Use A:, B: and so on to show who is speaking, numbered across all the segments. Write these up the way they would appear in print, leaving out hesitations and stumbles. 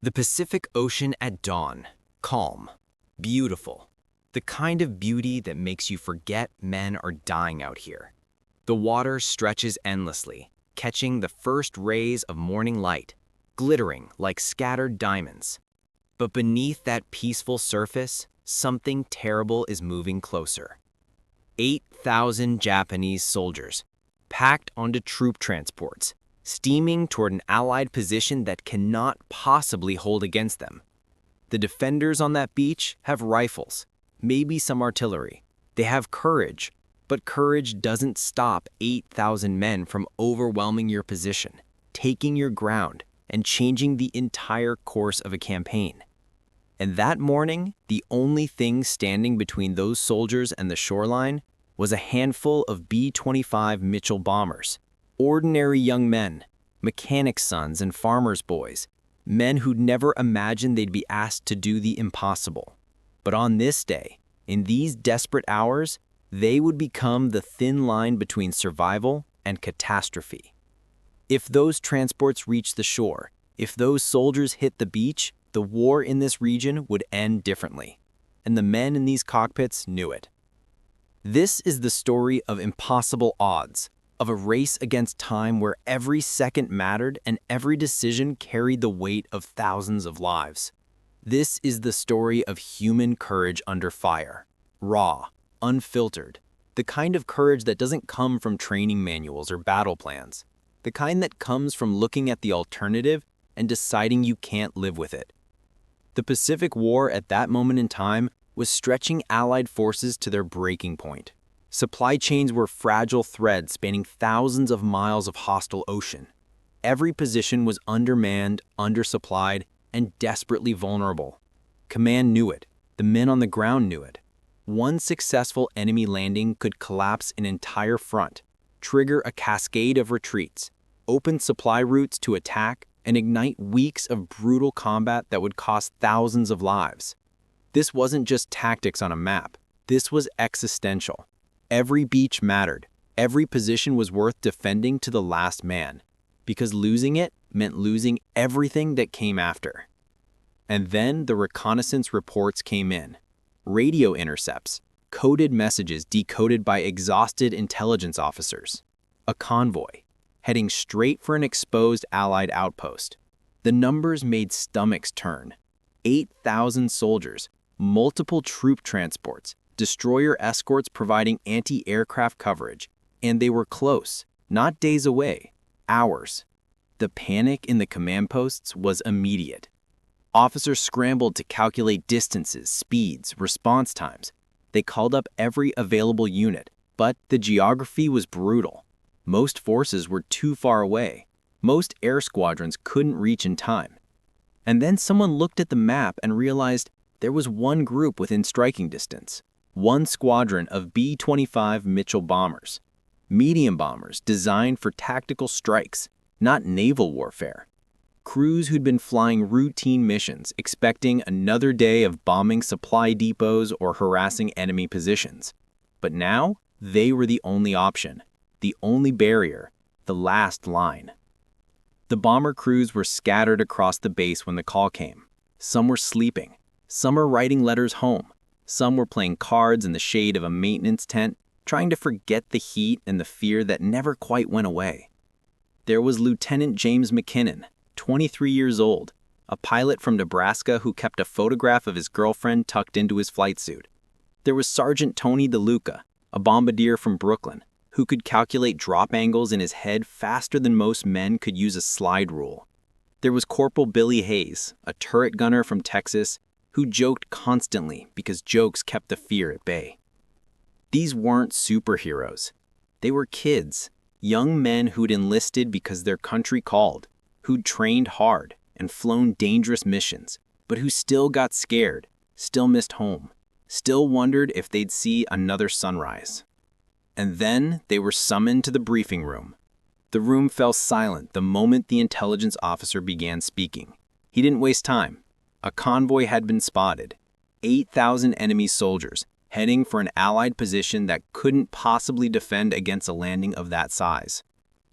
A: The Pacific Ocean at dawn, calm, beautiful. The kind of beauty that makes you forget men are dying out here. The water stretches endlessly, catching the first rays of morning light, glittering like scattered diamonds. But beneath that peaceful surface, something terrible is moving closer. 8,000 Japanese soldiers, packed onto troop transports, steaming toward an Allied position that cannot possibly hold against them. The defenders on that beach have rifles, maybe some artillery. They have courage, but courage doesn't stop 8,000 men from overwhelming your position, taking your ground, and changing the entire course of a campaign. And that morning, the only thing standing between those soldiers and the shoreline was a handful of B-25 Mitchell bombers, ordinary young men, mechanics' sons and farmers' boys, men who'd never imagined they'd be asked to do the impossible. But on this day, in these desperate hours, they would become the thin line between survival and catastrophe. If those transports reached the shore, if those soldiers hit the beach, the war in this region would end differently. And the men in these cockpits knew it. This is the story of impossible odds, of a race against time where every second mattered and every decision carried the weight of thousands of lives. This is the story of human courage under fire, raw, unfiltered, the kind of courage that doesn't come from training manuals or battle plans, the kind that comes from looking at the alternative and deciding you can't live with it. The Pacific War at that moment in time was stretching Allied forces to their breaking point. Supply chains were fragile threads spanning thousands of miles of hostile ocean. Every position was undermanned, undersupplied, and desperately vulnerable. Command knew it. The men on the ground knew it. One successful enemy landing could collapse an entire front, trigger a cascade of retreats, open supply routes to attack, and ignite weeks of brutal combat that would cost thousands of lives. This wasn't just tactics on a map. This was existential. Every beach mattered. Every position was worth defending to the last man, because losing it meant losing everything that came after. And then the reconnaissance reports came in. Radio intercepts, coded messages decoded by exhausted intelligence officers. A convoy, heading straight for an exposed Allied outpost. The numbers made stomachs turn. 8,000 soldiers, multiple troop transports, destroyer escorts providing anti-aircraft coverage, and they were close, not days away, hours. The panic in the command posts was immediate. Officers scrambled to calculate distances, speeds, response times. They called up every available unit, but the geography was brutal. Most forces were too far away. Most air squadrons couldn't reach in time. And then someone looked at the map and realized there was one group within striking distance. One squadron of B-25 Mitchell bombers. Medium bombers designed for tactical strikes, not naval warfare. Crews who'd been flying routine missions, expecting another day of bombing supply depots or harassing enemy positions. But now, they were the only option, the only barrier, the last line. The bomber crews were scattered across the base when the call came. Some were sleeping. Some were writing letters home. Some were playing cards in the shade of a maintenance tent, trying to forget the heat and the fear that never quite went away. There was Lieutenant James McKinnon, 23 years old, a pilot from Nebraska who kept a photograph of his girlfriend tucked into his flight suit. There was Sergeant Tony DeLuca, a bombardier from Brooklyn, who could calculate drop angles in his head faster than most men could use a slide rule. There was Corporal Billy Hayes, a turret gunner from Texas, who joked constantly because jokes kept the fear at bay. These weren't superheroes. They were kids, young men who'd enlisted because their country called, who'd trained hard and flown dangerous missions, but who still got scared, still missed home, still wondered if they'd see another sunrise. And then they were summoned to the briefing room. The room fell silent the moment the intelligence officer began speaking. He didn't waste time. A convoy had been spotted. 8,000 enemy soldiers heading for an Allied position that couldn't possibly defend against a landing of that size.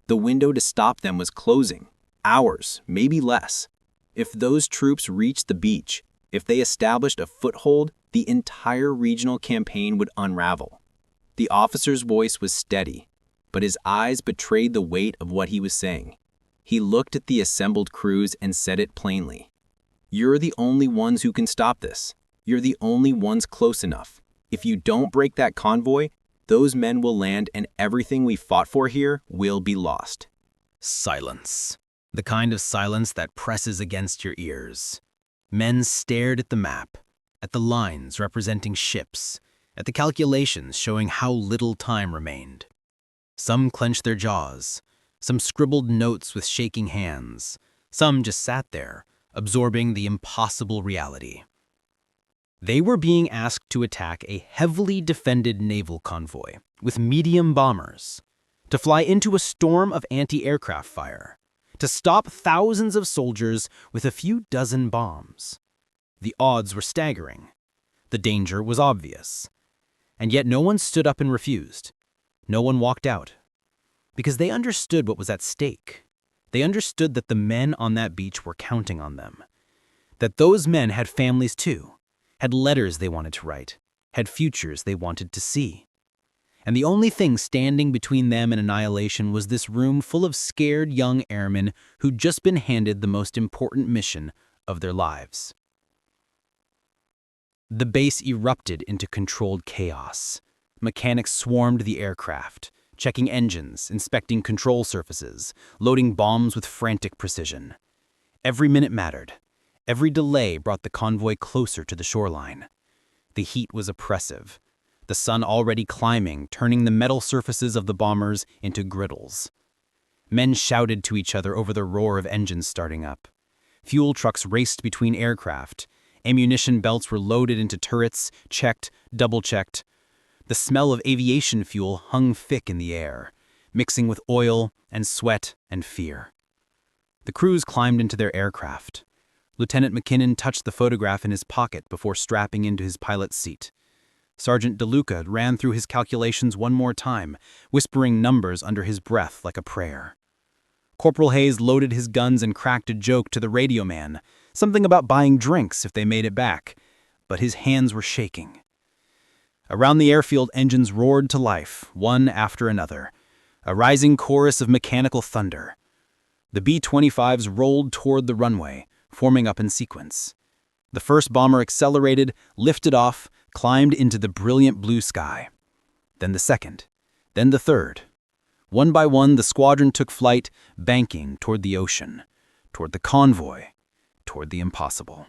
A: The window to stop them was closing. Hours, maybe less.
B: If those troops reached the beach, if they established a foothold, the entire regional campaign would unravel. The officer's voice was steady, but his eyes betrayed the weight of what he was saying. He looked at the assembled crews and said it plainly. You're the only ones who can stop this. You're the only ones close enough. If you don't break that convoy, those men will land and everything we fought for here will be lost.
A: Silence. The kind of silence that presses against your ears. Men stared at the map, at the lines representing ships, at the calculations showing how little time remained. Some clenched their jaws, some scribbled notes with shaking hands, some just sat there, absorbing the impossible reality. They were being asked to attack a heavily defended naval convoy with medium bombers, to fly into a storm of anti-aircraft fire, to stop thousands of soldiers with a few dozen bombs. The odds were staggering. The danger was obvious. And yet no one stood up and refused. No one walked out. Because they understood what was at stake. They understood that the men on that beach were counting on them. That those men had families too, had letters they wanted to write, had futures they wanted to see. And the only thing standing between them and annihilation was this room full of scared young airmen who'd just been handed the most important mission of their lives. The base erupted into controlled chaos. Mechanics swarmed the aircraft, checking engines, inspecting control surfaces, loading bombs with frantic precision. Every minute mattered. Every delay brought the convoy closer to the shoreline. The heat was oppressive. The sun already climbing, turning the metal surfaces of the bombers into griddles. Men shouted to each other over the roar of engines starting up. Fuel trucks raced between aircraft. Ammunition belts were loaded into turrets, checked, double-checked. The smell of aviation fuel hung thick in the air, mixing with oil and sweat and fear. The crews climbed into their aircraft. Lieutenant McKinnon touched the photograph in his pocket before strapping into his pilot's seat. Sergeant DeLuca ran through his calculations one more time, whispering numbers under his breath like a prayer. Corporal Hayes loaded his guns and cracked a joke to the radio man, something about buying drinks if they made it back, but his hands were shaking. Around the airfield, engines roared to life, one after another, a rising chorus of mechanical thunder. The B-25s rolled toward the runway, forming up in sequence. The first bomber accelerated, lifted off, climbed into the brilliant blue sky. Then the second, then the third. One by one, the squadron took flight, banking toward the ocean, toward the convoy, toward the impossible.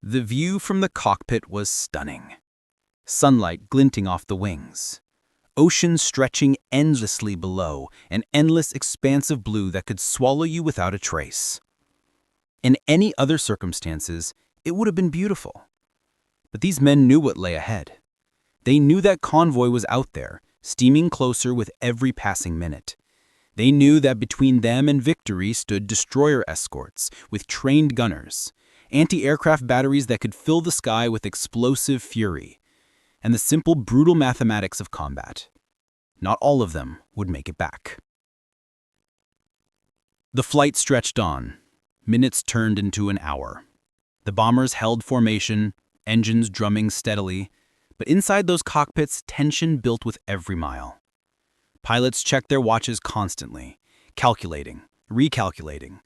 A: The view from the cockpit was stunning. Sunlight glinting off the wings. Ocean stretching endlessly below, an endless expanse of blue that could swallow you without a trace. In any other circumstances, it would have been beautiful. But these men knew what lay ahead. They knew that convoy was out there, steaming closer with every passing minute. They knew that between them and victory stood destroyer escorts with trained gunners, anti-aircraft batteries that could fill the sky with explosive fury, and the simple, brutal mathematics of combat. Not all of them would make it back. The flight stretched on. Minutes turned into an hour. The bombers held formation, engines drumming steadily, but inside those cockpits, tension built with every mile. Pilots checked their watches constantly, calculating, recalculating.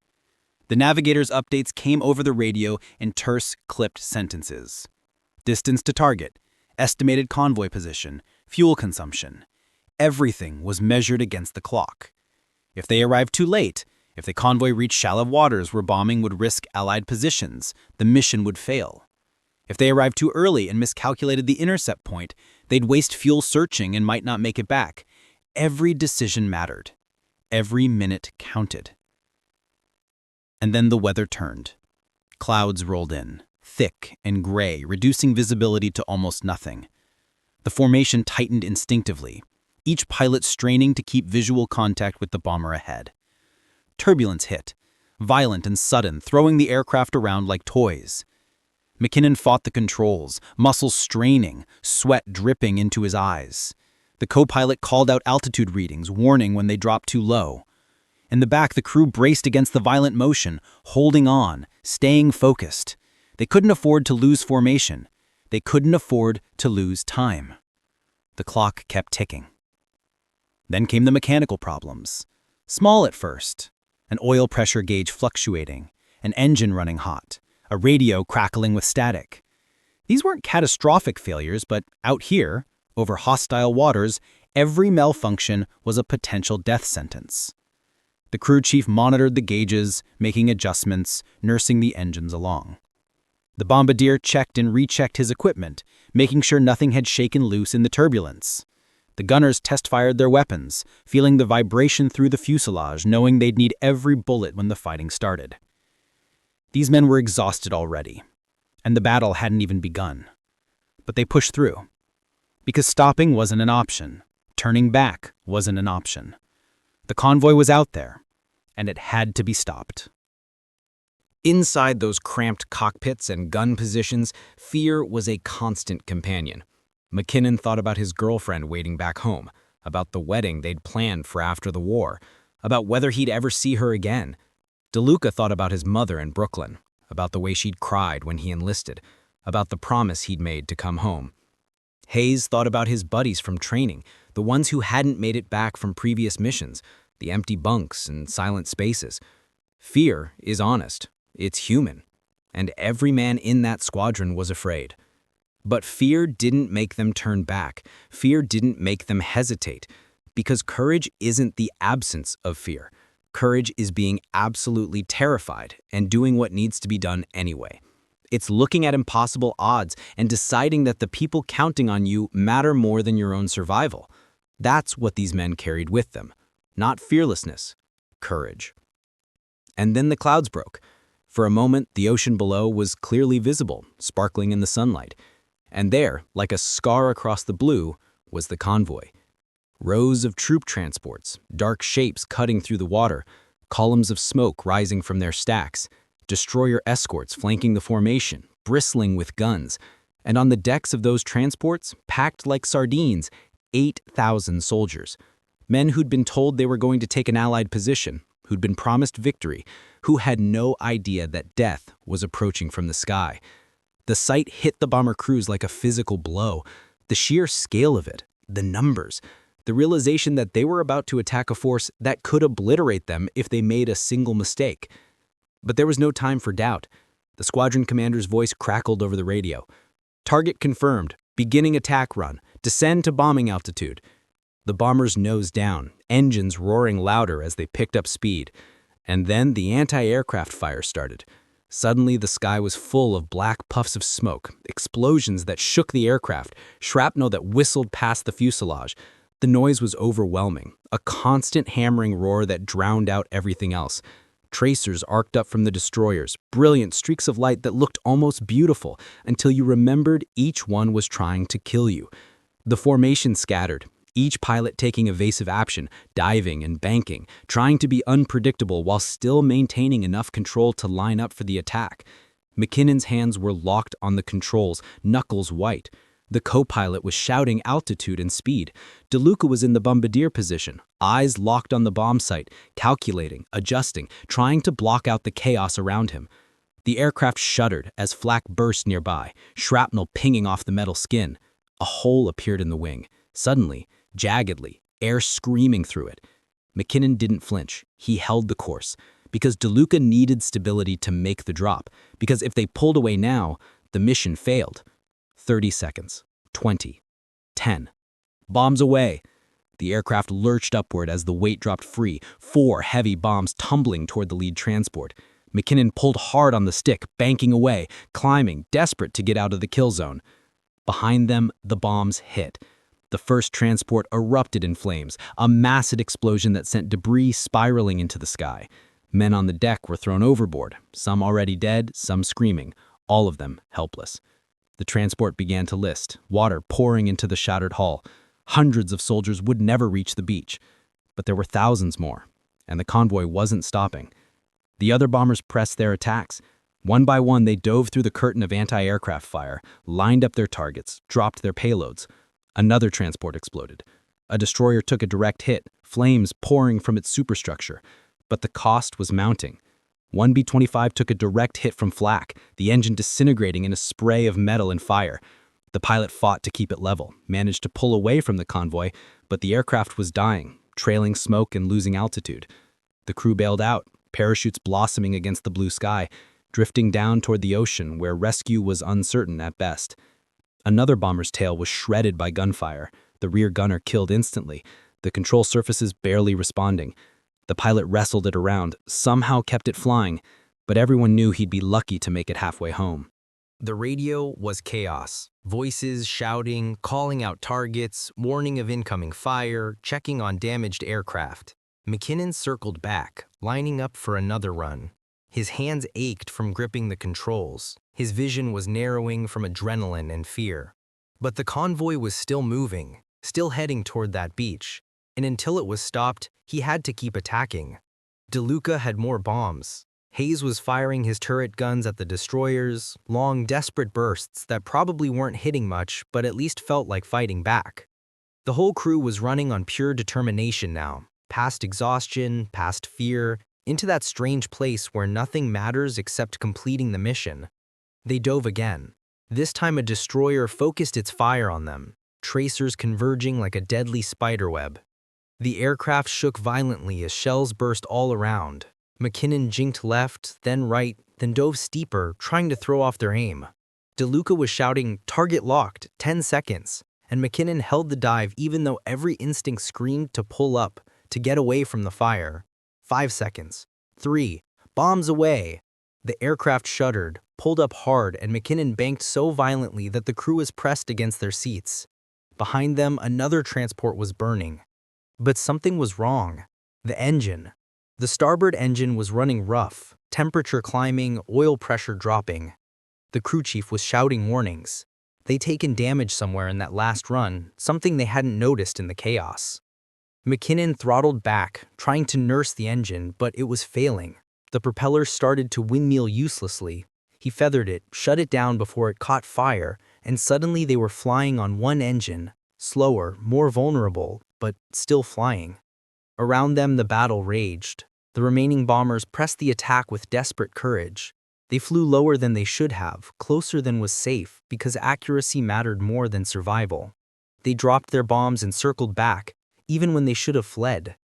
A: The navigator's updates came over the radio in terse, clipped sentences. Distance to target, estimated convoy position, fuel consumption. Everything was measured against the clock. If they arrived too late, if the convoy reached shallow waters where bombing would risk Allied positions, the mission would fail. If they arrived too early and miscalculated the intercept point, they'd waste fuel searching and might not make it back. Every decision mattered. Every minute counted. And then the weather turned. Clouds rolled in, thick and gray, reducing visibility to almost nothing. The formation tightened instinctively, each pilot straining to keep visual contact with the bomber ahead. Turbulence hit, violent and sudden, throwing the aircraft around like toys. McKinnon fought the controls, muscles straining, sweat dripping into his eyes. The co-pilot called out altitude readings, warning when they dropped too low.
B: In the back, the crew braced against the violent motion, holding on, staying focused. They couldn't afford to lose formation. They couldn't afford to lose time. The clock kept ticking. Then came the mechanical problems. Small at first. An oil pressure gauge fluctuating, an engine running hot, a radio crackling with static. These weren't catastrophic failures, but out here, over hostile waters, every malfunction was a potential death sentence. The crew chief monitored the gauges, making adjustments, nursing the engines along. The bombardier checked and rechecked his equipment, making sure nothing had shaken loose in the turbulence. The gunners test-fired their weapons, feeling the vibration through the fuselage, knowing they'd need every bullet when the fighting started. These men were exhausted already, and the battle hadn't even begun. But they pushed through. Because stopping wasn't an option. Turning back wasn't an option. The convoy was out there, and it had to be stopped.
A: Inside those cramped cockpits and gun positions, fear was a constant companion. McKinnon thought about his girlfriend waiting back home, about the wedding they'd planned for after the war, about whether he'd ever see her again. DeLuca thought about his mother in Brooklyn, about the way she'd cried when he enlisted, about the promise he'd made to come home. Hayes thought about his buddies from training, the ones who hadn't made it back from previous missions, the empty bunks and silent spaces. Fear is honest, it's human, and every man in that squadron was afraid. But fear didn't make them turn back. Fear didn't make them hesitate, because courage isn't the absence of fear. Courage is being absolutely terrified and doing what needs to be done anyway. It's looking at impossible odds and deciding that the people counting on you matter more than your own survival. That's what these men carried with them. Not fearlessness, courage. And then the clouds broke. For a moment, the ocean below was clearly visible, sparkling in the sunlight. And there, like a scar across the blue, was the convoy. Rows of troop transports, dark shapes cutting through the water, columns of smoke rising from their stacks, destroyer escorts flanking the formation, bristling with guns. And on the decks of those transports, packed like sardines, 8,000 soldiers. Men who'd been told they were going to take an Allied position, who'd been promised victory, who had no idea that death was approaching from the sky. The sight hit the bomber crews like a physical blow. The sheer scale of it, the numbers, the realization that they were about to attack a force that could obliterate them if they made a single mistake. But there was no time for doubt. The squadron commander's voice crackled over the radio. Target confirmed, beginning attack run, descend to bombing altitude. The bombers nosed down, engines roaring louder as they picked up speed. And then the anti-aircraft fire started. Suddenly, the sky was full of black puffs of smoke, explosions that shook the aircraft, shrapnel that whistled past the fuselage. The noise was overwhelming, a constant hammering roar that drowned out everything else. Tracers arced up from the destroyers, brilliant streaks of light that looked almost beautiful until you remembered each one was trying to kill you. The formation scattered, each pilot taking evasive action, diving and banking, trying to be unpredictable while still maintaining enough control to line up for the attack. McKinnon's hands were locked on the controls, knuckles white. The co-pilot was shouting altitude and speed. DeLuca was in the bombardier position, eyes locked on the bomb site, calculating, adjusting, trying to block out the chaos around him. The aircraft shuddered as flak burst nearby, shrapnel pinging off the metal skin. A hole appeared in the wing. Suddenly, jaggedly, air screaming through it. McKinnon didn't flinch. He held the course. Because DeLuca needed stability to make the drop. Because if they pulled away now, the mission failed. 30 seconds. 20. 10. Bombs away. The aircraft lurched upward as the weight dropped free, 4 heavy bombs tumbling toward the lead transport. McKinnon pulled hard on the stick, banking away, climbing, desperate to get out of the kill zone. Behind them, the bombs hit. The first transport erupted in flames, a massive explosion that sent debris spiraling into the sky. Men on the deck were thrown overboard, some already dead, some screaming, all of them helpless. The transport began to list, water pouring into the shattered hull. Hundreds of soldiers would never reach the beach. But there were thousands more, and the convoy wasn't stopping. The other bombers pressed their attacks. One by one, they dove through the curtain of anti-aircraft fire, lined up their targets, dropped their payloads. Another transport exploded. A destroyer took a direct hit, flames pouring from its superstructure.
B: but the cost was mounting. One B-25 took a direct hit from flak, the engine disintegrating in a spray of metal and fire. The pilot fought to keep it level, managed to pull away from the convoy, but the aircraft was dying, trailing smoke and losing altitude. The crew bailed out, parachutes blossoming against the blue sky, drifting down toward the ocean where rescue was uncertain at best. Another bomber's tail was shredded by gunfire, the rear gunner killed instantly, the control surfaces barely responding. The pilot wrestled it around, somehow kept it flying, but everyone knew he'd be lucky to make it halfway home.
A: The radio was chaos. Voices shouting, calling out targets, warning of incoming fire, checking on damaged aircraft. McKinnon circled back, lining up for another run. His hands ached from gripping the controls. His vision was narrowing from adrenaline and fear. But the convoy was still moving, still heading toward that beach. And until it was stopped, he had to keep attacking. DeLuca had more bombs. Hayes was firing his turret guns at the destroyers, long, desperate bursts that probably weren't hitting much but at least felt like fighting back. The whole crew was running on pure determination now, past exhaustion, past fear, into that strange place where nothing matters except completing the mission. They dove again. This time a destroyer focused its fire on them, tracers converging like a deadly spiderweb. The aircraft shook violently as shells burst all around. McKinnon jinked left, then right, then dove steeper, trying to throw off their aim. DeLuca was shouting, "Target locked, 10 seconds," and McKinnon held the dive even though every instinct screamed to pull up, to get away from the fire. 5 seconds. 3. Bombs away! The aircraft shuddered, pulled up hard, and McKinnon banked so violently that the crew was pressed against their seats. Behind them, another transport was burning. But something was wrong. The engine. The starboard engine was running rough, temperature climbing, oil pressure dropping. The crew chief was shouting warnings. They'd taken damage somewhere in that last run, something they hadn't noticed in the chaos. McKinnon throttled back, trying to nurse the engine, but it was failing. The propeller started to windmill uselessly. He feathered it, shut it down before it caught fire, and suddenly they were flying on one engine, slower, more vulnerable, but still flying. Around them the battle raged. The remaining bombers pressed the attack with desperate courage. They flew lower than they should have, closer than was safe, because accuracy mattered more than survival. They dropped their bombs and circled back, even when they should have fled.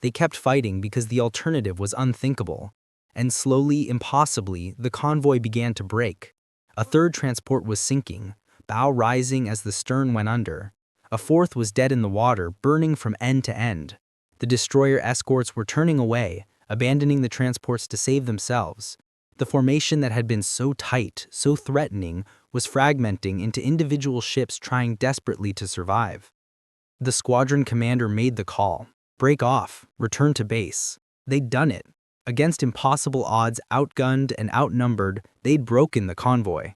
A: They kept fighting because the alternative was unthinkable. And slowly, impossibly, the convoy began to break. A third transport was sinking, bow rising as the stern went under. A fourth was dead in the water, burning from end to end. The destroyer escorts were turning away, abandoning the transports to save themselves. The formation that had been so tight, so threatening, was fragmenting into individual ships trying desperately to survive. The squadron commander made the call. Break off, return to base. They'd done it. Against impossible odds, outgunned and outnumbered, they'd broken the convoy.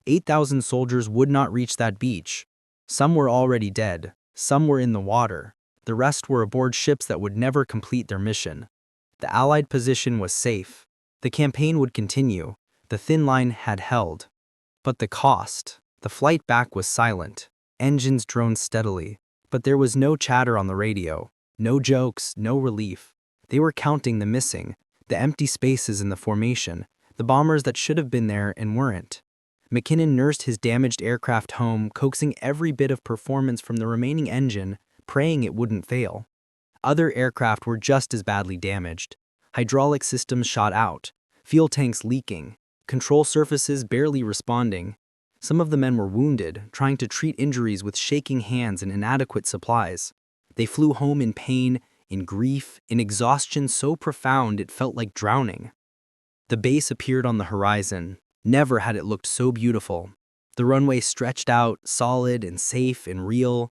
A: 8,000 soldiers would not reach that beach. Some were already dead, some were in the water. The rest were aboard ships that would never complete their mission. The Allied position was safe. The campaign would continue. The thin line had held. But the cost. The flight back was silent. Engines droned steadily. But there was no chatter on the radio. No jokes, no relief. They were counting the missing, the empty spaces in the formation, the bombers that should have been there and weren't. McKinnon nursed his damaged aircraft home, coaxing every bit of performance from the remaining engine, praying it wouldn't fail. Other aircraft were just as badly damaged. Hydraulic systems shot out, fuel tanks leaking, control surfaces barely responding. Some of the men were wounded, trying to treat injuries with shaking hands and inadequate supplies. They flew home in pain, in grief, in exhaustion so profound it felt like drowning. The base appeared on the horizon. Never had it looked so beautiful. The runway stretched out, solid and safe and real.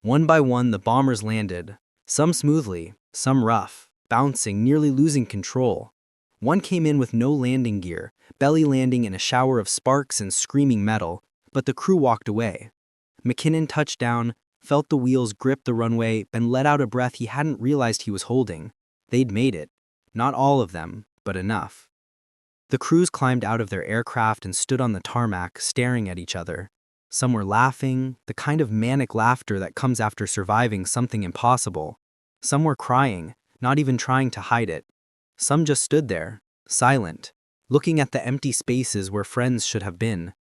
A: One by one, the bombers landed, some smoothly, some rough, bouncing, nearly losing control. One came in with no landing gear, belly landing in a shower of sparks and screaming metal, but the crew walked away. McKinnon touched down, felt the wheels grip the runway, and let out a breath he hadn't realized he was holding. They'd made it. Not all of them, but enough. The crews climbed out of their aircraft and stood on the tarmac, staring at each other. Some were laughing, the kind of manic laughter that comes after surviving something impossible. Some were crying, not even trying to hide it.
C: Some just stood there, silent, looking at the empty spaces where friends should have been.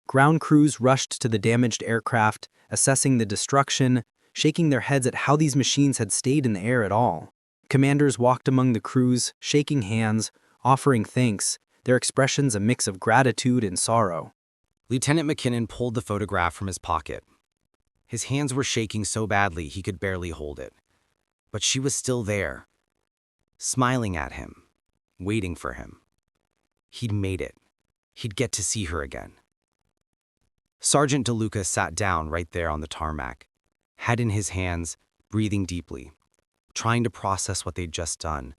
C: Ground crews rushed to the damaged aircraft, assessing the destruction, shaking their heads at how these machines had stayed in the air at all. Commanders walked among the crews, shaking hands, offering thanks, their expressions a mix of gratitude and sorrow.
D: Lieutenant McKinnon pulled the photograph from his pocket. His hands were shaking so badly he could barely hold it. But she was still there, smiling at him, waiting for him. He'd made it. He'd get to see her again. Sergeant DeLuca sat down right there on the tarmac, head in his hands, breathing deeply, trying to process what they'd just done.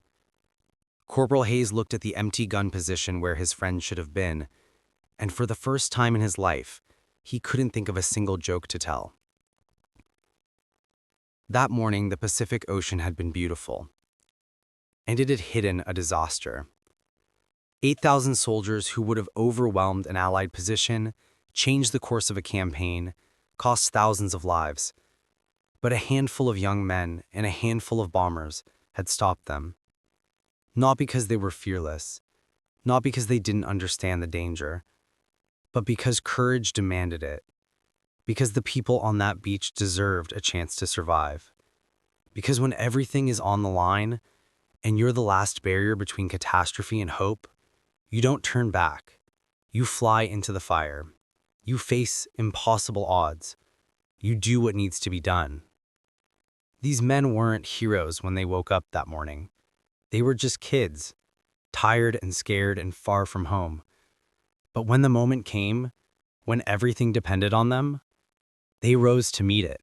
D: Corporal Hayes looked at the empty gun position where his friend should have been, and for the first time in his life, he couldn't think of a single joke to tell. That morning, the Pacific Ocean had been beautiful, and it had hidden a disaster. 8,000 soldiers who would have overwhelmed an Allied position, changed the course of a campaign, cost thousands of lives. But a handful of young men and a handful of bombers had stopped them. Not because they were fearless, not because they didn't understand the danger, but because courage demanded it. Because the people on that beach deserved a chance to survive. Because when everything is on the line, and you're the last barrier between catastrophe and hope, you don't turn back. You fly into the fire. You face impossible odds. You do what needs to be done. These men weren't heroes when they woke up that morning. They were just kids, tired and scared and far from home. But when the moment came, when everything depended on them, they rose to meet it.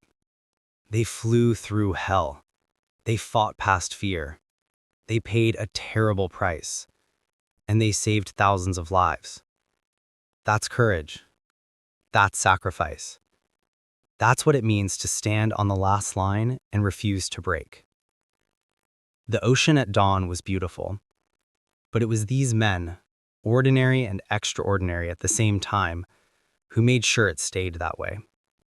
D: They flew through hell. They fought past fear. They paid a terrible price. And they saved thousands of lives. That's courage. That's sacrifice. That's what it means to stand on the last line and refuse to break. The ocean at dawn was beautiful, but it was these men, ordinary and extraordinary at the same time, who made sure it stayed that way.